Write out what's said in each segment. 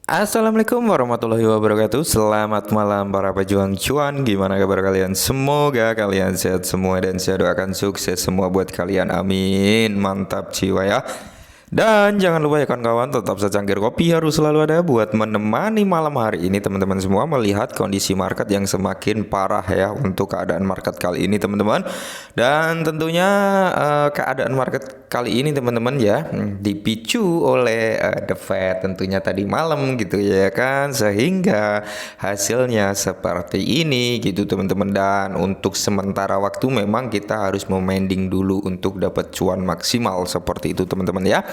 Assalamualaikum warahmatullahi wabarakatuh. Selamat malam para pejuang cuan. Gimana kabar kalian? Semoga kalian sehat semua dan saya doakan sukses semua buat kalian. Amin. Mantap jiwa ya. Dan jangan lupa ya kawan-kawan, tetap secangkir kopi harus selalu ada buat menemani malam hari ini teman-teman semua, melihat kondisi market yang semakin parah ya untuk keadaan market kali ini teman-teman. Dan tentunya keadaan market kali ini teman-teman ya dipicu oleh The Fed tentunya tadi malam gitu ya kan, sehingga hasilnya seperti ini gitu teman-teman. Dan untuk sementara waktu memang kita harus memending dulu untuk dapat cuan maksimal seperti itu teman-teman ya.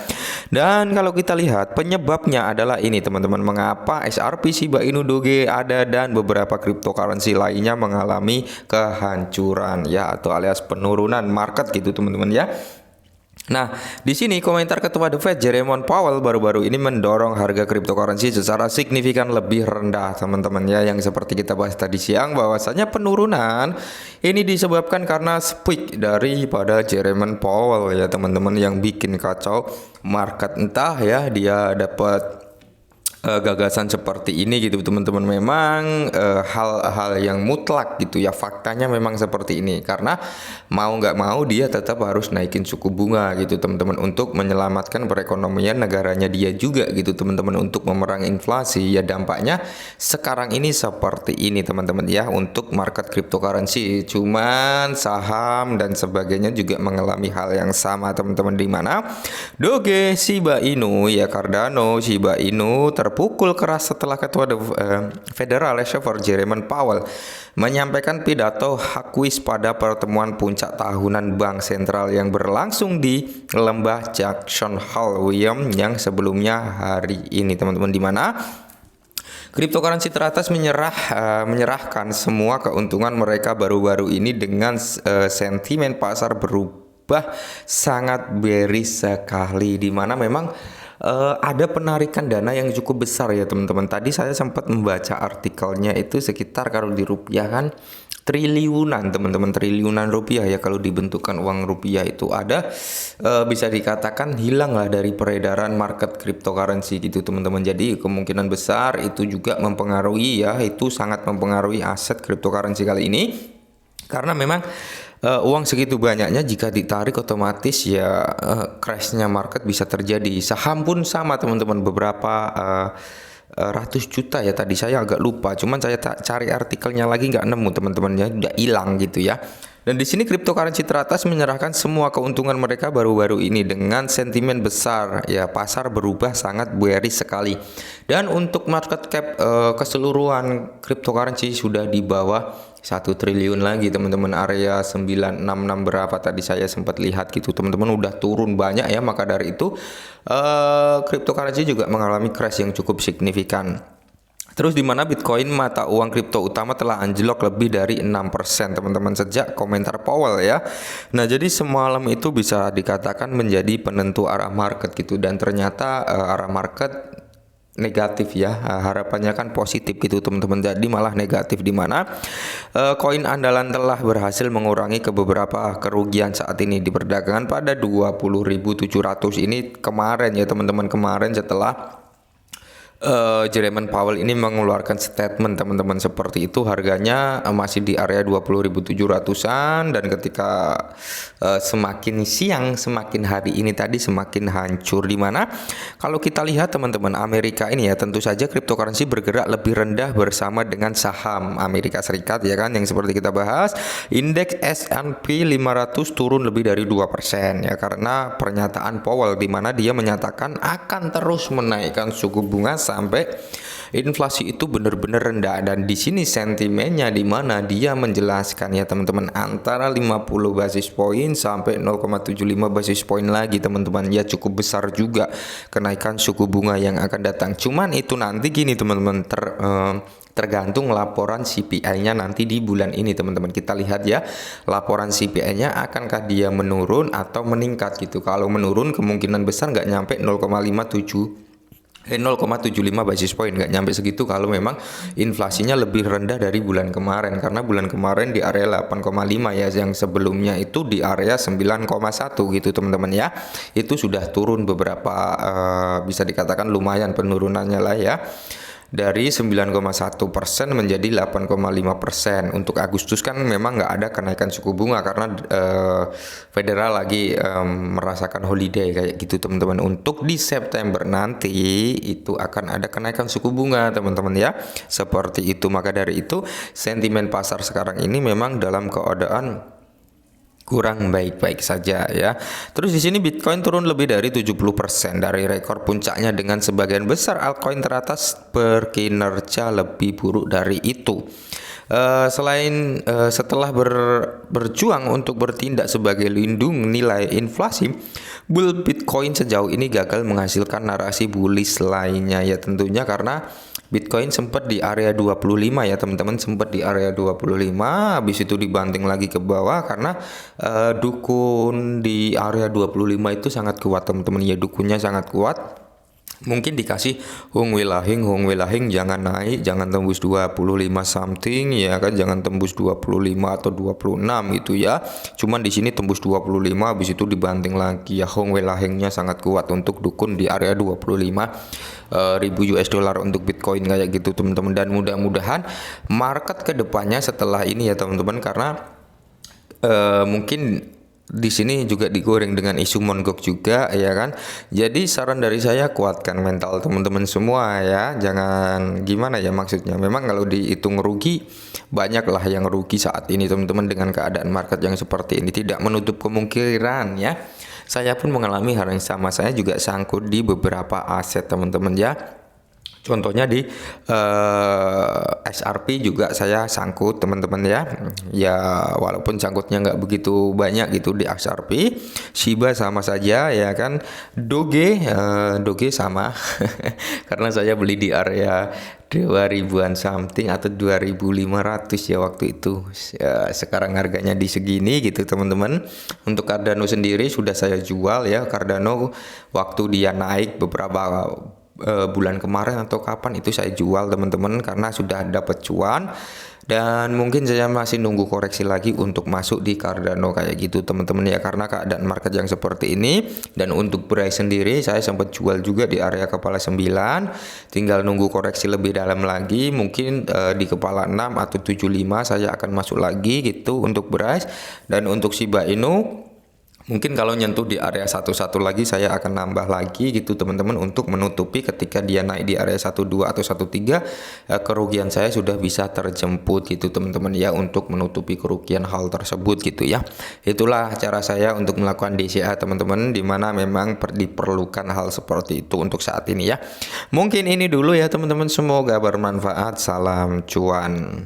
Dan kalau kita lihat penyebabnya adalah ini teman-teman, mengapa XRP, Shiba Inu, Doge ada dan beberapa cryptocurrency lainnya mengalami kehancuran ya, atau alias penurunan market gitu teman-teman ya. Nah, di sini komentar Ketua The Fed Jerome Powell baru-baru ini mendorong harga cryptocurrency secara signifikan lebih rendah, teman-teman ya, yang seperti kita bahas tadi siang bahwasanya penurunan ini disebabkan karena speak daripada Jerome Powell ya, teman-teman, yang bikin kacau market. Entah ya dia dapat gagasan seperti ini gitu teman-teman. Memang hal-hal yang mutlak gitu ya, faktanya memang seperti ini, karena mau nggak mau dia tetap harus naikin suku bunga gitu teman-teman, untuk menyelamatkan perekonomian negaranya dia juga gitu teman-teman, untuk memerangi inflasi ya. Dampaknya sekarang ini seperti ini teman-teman ya untuk market cryptocurrency. Cuman saham dan sebagainya juga mengalami hal yang sama teman-teman, di mana Doge, Shiba Inu ya, Cardano, Shiba Inu terpukul keras setelah Ketua Federal Reserve Jerome Powell menyampaikan pidato hawkish pada pertemuan puncak tahunan Bank Sentral yang berlangsung di Lembah Jackson Hole, Wyoming yang sebelumnya hari ini teman-teman, di mana cryptocurrency teratas menyerahkan semua keuntungan mereka baru-baru ini dengan sentimen pasar berubah sangat bearish sekali, di mana memang ada penarikan dana yang cukup besar ya teman-teman. Tadi saya sempat membaca artikelnya, itu sekitar kalau dirupiahkan triliunan teman-teman, triliunan rupiah ya. Kalau dibentukkan uang rupiah itu ada, bisa dikatakan hilang lah dari peredaran market cryptocurrency gitu teman-teman. Jadi kemungkinan besar itu juga mempengaruhi ya, itu sangat mempengaruhi aset cryptocurrency kali ini, karena memang uang segitu banyaknya jika ditarik otomatis ya crashnya market bisa terjadi. Saham pun sama teman-teman, beberapa ratus juta ya, tadi saya agak lupa, cuman saya cari artikelnya lagi nggak nemu teman-teman ya, udah hilang gitu ya. Dan di sini cryptocurrency teratas menyerahkan semua keuntungan mereka baru-baru ini dengan sentimen besar ya, pasar berubah sangat bearish sekali. Dan untuk market cap keseluruhan cryptocurrency sudah di bawah 1 triliun lagi teman-teman, area 966 berapa tadi saya sempat lihat gitu teman-teman, udah turun banyak ya. Maka dari itu cryptocurrency juga mengalami crash yang cukup signifikan. Terus di mana Bitcoin, mata uang kripto utama, telah anjlok lebih dari 6% teman-teman sejak komentar Powell ya. Nah, jadi semalam itu bisa dikatakan menjadi penentu arah market gitu, dan ternyata arah market negatif ya. Harapannya kan positif gitu teman-teman, jadi malah negatif, di mana koin andalan telah berhasil mengurangi ke beberapa kerugian saat ini di perdagangan pada 20.700 ini kemarin ya teman-teman. Kemarin setelah Jerome Powell ini mengeluarkan statement teman-teman seperti itu, harganya masih di area 20.700-an, dan ketika semakin siang semakin hari ini tadi semakin hancur, di mana kalau kita lihat teman-teman Amerika ini ya, tentu saja cryptocurrency bergerak lebih rendah bersama dengan saham Amerika Serikat ya kan, yang seperti kita bahas indeks S&P 500 turun lebih dari 2% ya, karena pernyataan Powell di mana dia menyatakan akan terus menaikkan suku bunga sampai inflasi itu benar-benar rendah. Dan di sini sentimennya di mana dia menjelaskan ya teman-teman, antara 50 basis poin sampai 0,75 basis poin lagi teman-teman ya, cukup besar juga kenaikan suku bunga yang akan datang. Cuman itu nanti gini teman-teman, tergantung laporan CPI-nya nanti di bulan ini teman-teman. Kita lihat ya, laporan CPI-nya akankah dia menurun atau meningkat gitu. Kalau menurun kemungkinan besar nggak nyampe 0,57 0,75 basis point, nggak nyampe segitu kalau memang inflasinya lebih rendah dari bulan kemarin, karena bulan kemarin di area 8,5 ya, yang sebelumnya itu di area 9,1 gitu teman-teman ya. Itu sudah turun beberapa, bisa dikatakan lumayan penurunannya lah ya, dari 9,1% menjadi 8,5%. Untuk Agustus kan memang nggak ada kenaikan suku bunga karena federal lagi merasakan holiday kayak gitu teman-teman. Untuk di September nanti itu akan ada kenaikan suku bunga teman-teman ya, seperti itu. Maka dari itu sentimen pasar sekarang ini memang dalam keadaan kurang baik-baik saja ya. Terus di sini Bitcoin turun lebih dari 70% dari rekor puncaknya, dengan sebagian besar altcoin teratas berkinerja lebih buruk dari itu. Setelah berjuang untuk bertindak sebagai lindung nilai inflasi, bull Bitcoin sejauh ini gagal menghasilkan narasi bullish lainnya ya, tentunya karena Bitcoin sempat di area 25 ya teman-teman, sempat di area 25, habis itu dibanting lagi ke bawah karena dukun di area 25 itu sangat kuat teman-teman ya, dukunnya sangat kuat. Mungkin dikasih Hung Wilahing jangan naik, jangan tembus 25 something ya kan, jangan tembus 25 atau 26 gitu ya. Cuman di sini tembus 25, habis itu dibanting lagi ya. Hung Wilahingnya sangat kuat untuk dukun di area 25.000 US dollar untuk Bitcoin kayak gitu teman-teman. Dan mudah-mudahan market kedepannya setelah ini ya teman-teman, karena mungkin di sini juga digoreng dengan isu monggok juga ya kan. Jadi saran dari saya, kuatkan mental teman-teman semua ya. Jangan gimana ya, maksudnya memang kalau dihitung rugi banyaklah yang rugi saat ini teman-teman dengan keadaan market yang seperti ini. Tidak menutup kemungkinan ya, saya pun mengalami hal yang sama. Saya juga sangkut di beberapa aset teman-teman ya. Contohnya di XRP juga saya sangkut teman-teman ya. Ya walaupun sangkutnya nggak begitu banyak gitu di XRP. Shiba sama saja ya kan. Doge sama karena saya beli di area 2000-an something atau 2500 ya waktu itu ya, sekarang harganya di segini gitu teman-teman. Untuk Cardano sendiri sudah saya jual ya. Cardano waktu dia naik beberapa bulan kemarin atau kapan itu saya jual teman-teman, karena sudah dapat cuan. Dan mungkin saya masih nunggu koreksi lagi untuk masuk di Cardano kayak gitu teman-teman ya, karena keadaan market yang seperti ini. Dan untuk price sendiri saya sempat jual juga di area kepala 9, tinggal nunggu koreksi lebih dalam lagi, mungkin di kepala 6 atau 75 saya akan masuk lagi gitu untuk price. Dan untuk Shiba Inu mungkin kalau nyentuh di area 11 lagi saya akan nambah lagi gitu teman-teman, untuk menutupi ketika dia naik di area 12 atau 13, kerugian saya sudah bisa terjemput gitu teman-teman ya, untuk menutupi kerugian hal tersebut gitu ya. Itulah cara saya untuk melakukan DCA teman-teman, dimana memang diperlukan hal seperti itu untuk saat ini ya. Mungkin ini dulu ya teman-teman, semoga bermanfaat. Salam cuan.